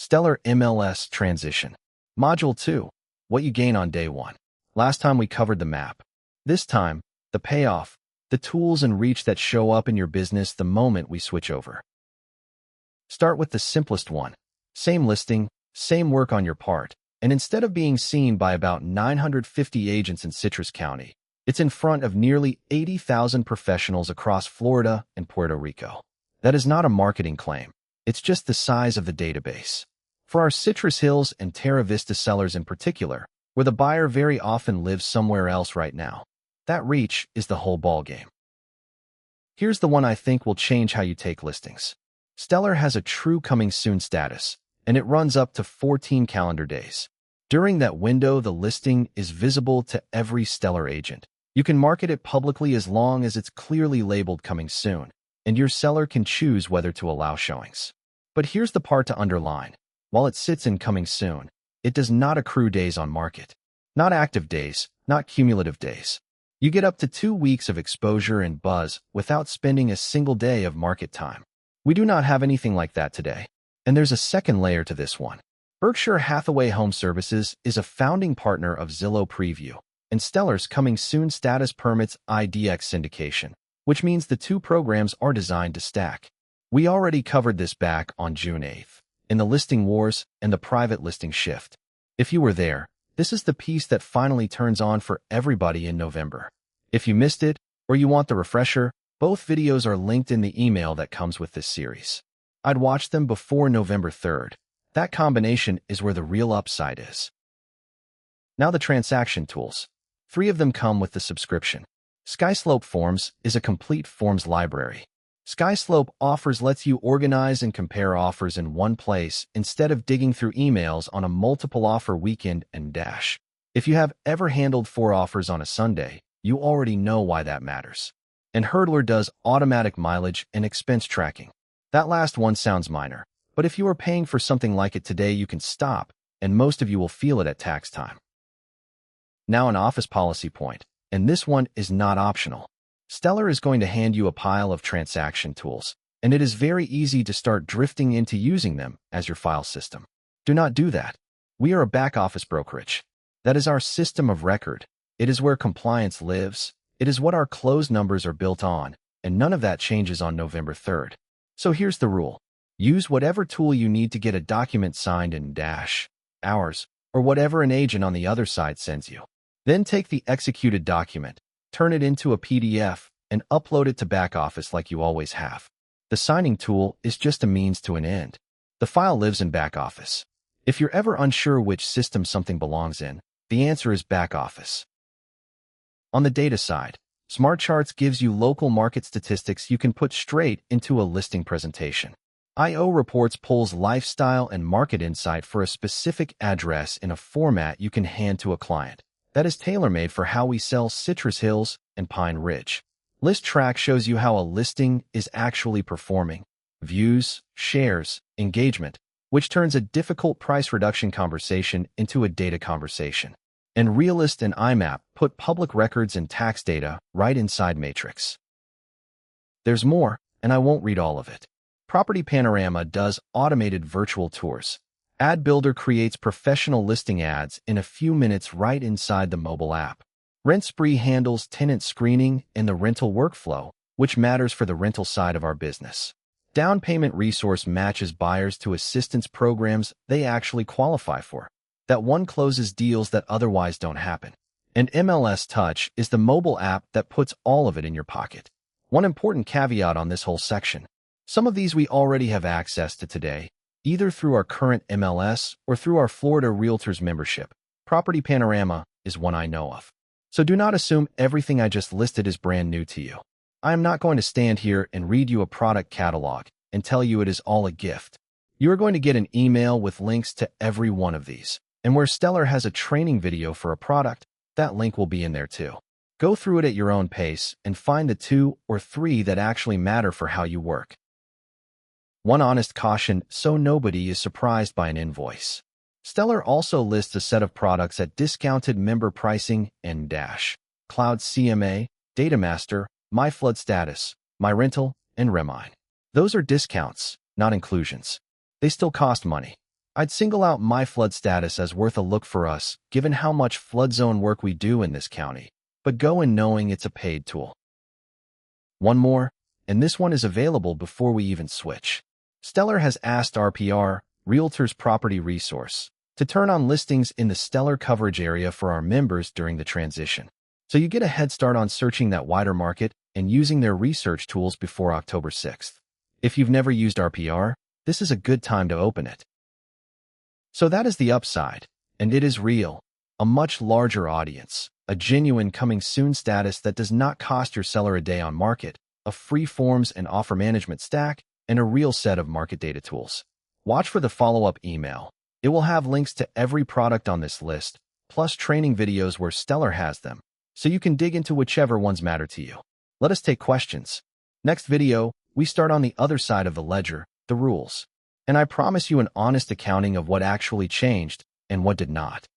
Stellar MLS Transition. Module 2. What you gain on day 1. Last time we covered the map. This time, the payoff, the tools and reach that show up in your business the moment we switch over. Start with the simplest one. Same listing, same work on your part, and instead of being seen by about 950 agents in Citrus County, it's in front of nearly 80,000 professionals across Florida and Puerto Rico. That is not a marketing claim. It's just the size of the database. For our Citrus Hills and Terra Vista sellers in particular, where the buyer very often lives somewhere else right now, that reach is the whole ballgame. Here's the one I think will change how you take listings. Stellar has a true coming soon status, and it runs up to 14 calendar days. During that window, the listing is visible to every Stellar agent. You can market it publicly as long as it's clearly labeled coming soon, and your seller can choose whether to allow showings. But here's the part to underline. While it sits in coming soon, it does not accrue days on market. Not active days, not cumulative days. You get up to 2 weeks of exposure and buzz without spending a single day of market time. We do not have anything like that today. And there's a second layer to this one. Berkshire Hathaway Home Services is a founding partner of Zillow Preview, and Stellar's coming soon status permits IDX syndication, which means the two programs are designed to stack. We already covered this back on June 8th, in the listing wars and the private listing shift. If you were there, this is the piece that finally turns on for everybody in November. If you missed it, or you want the refresher, both videos are linked in the email that comes with this series. I'd watch them before November 3rd. That combination is where the real upside is. Now the transaction tools. 3 of them come with the subscription. SkySlope Forms is a complete forms library. SkySlope offers lets you organize and compare offers in one place instead of digging through emails on a multiple offer weekend and dash. If you have ever handled 4 offers on a Sunday, you already know why that matters. And Hurdler does automatic mileage and expense tracking. That last one sounds minor, but if you are paying for something like it today, you can stop, and most of you will feel it at tax time. Now an office policy point, and this one is not optional. Stellar is going to hand you a pile of transaction tools, and it is very easy to start drifting into using them as your file system. Do not do that. We are a back office brokerage. That is our system of record. It is where compliance lives. It is what our close numbers are built on, and none of that changes on November 3rd. So here's the rule. Use whatever tool you need to get a document signed in dash, hours, or whatever an agent on the other side sends you. Then take the executed document, turn it into a PDF, and upload it to back office like you always have. The signing tool is just a means to an end. The file lives in back office. If you're ever unsure which system something belongs in, the answer is back office. On the data side, Smart Charts gives you local market statistics you can put straight into a listing presentation. IO Reports pulls lifestyle and market insight for a specific address in a format you can hand to a client. That is tailor-made for how we sell Citrus Hills and Pine Ridge. List Track shows you how a listing is actually performing. Views, shares, engagement, which turns a difficult price reduction conversation into a data conversation. And Realist and IMAP put public records and tax data right inside Matrix. There's more, and I won't read all of it. Property Panorama does automated virtual tours. Ad Builder creates professional listing ads in a few minutes right inside the mobile app. Rent Spree handles tenant screening and the rental workflow, which matters for the rental side of our business. Down Payment Resource matches buyers to assistance programs they actually qualify for. That one closes deals that otherwise don't happen. And MLS Touch is the mobile app that puts all of it in your pocket. One important caveat on this whole section. Some of these we already have access to today, either through our current MLS or through our Florida Realtors membership. Property Panorama is one I know of. So do not assume everything I just listed is brand new to you. I am not going to stand here and read you a product catalog and tell you it is all a gift. You are going to get an email with links to every one of these. And where Stellar has a training video for a product, that link will be in there too. Go through it at your own pace and find the 2 or 3 that actually matter for how you work. One honest caution, so nobody is surprised by an invoice. Stellar also lists a set of products at discounted member pricing and dash. Cloud CMA, Datamaster, My Flood Status, My Rental, and Remine. Those are discounts, not inclusions. They still cost money. I'd single out my flood status as worth a look for us, given how much flood zone work we do in this county, but go in knowing it's a paid tool. One more, and this one is available before we even switch. Stellar has asked RPR, Realtors Property Resource, to turn on listings in the Stellar coverage area for our members during the transition. So you get a head start on searching that wider market and using their research tools before October 6th. If you've never used RPR, this is a good time to open it. So that is the upside, and it is real, a much larger audience, a genuine coming soon status that does not cost your seller a day on market, a free forms and offer management stack, and a real set of market data tools. Watch for the follow-up email. It will have links to every product on this list, plus training videos where Stellar has them, so you can dig into whichever ones matter to you. Let us take questions. Next video, we start on the other side of the ledger, the rules. And I promise you an honest accounting of what actually changed and what did not.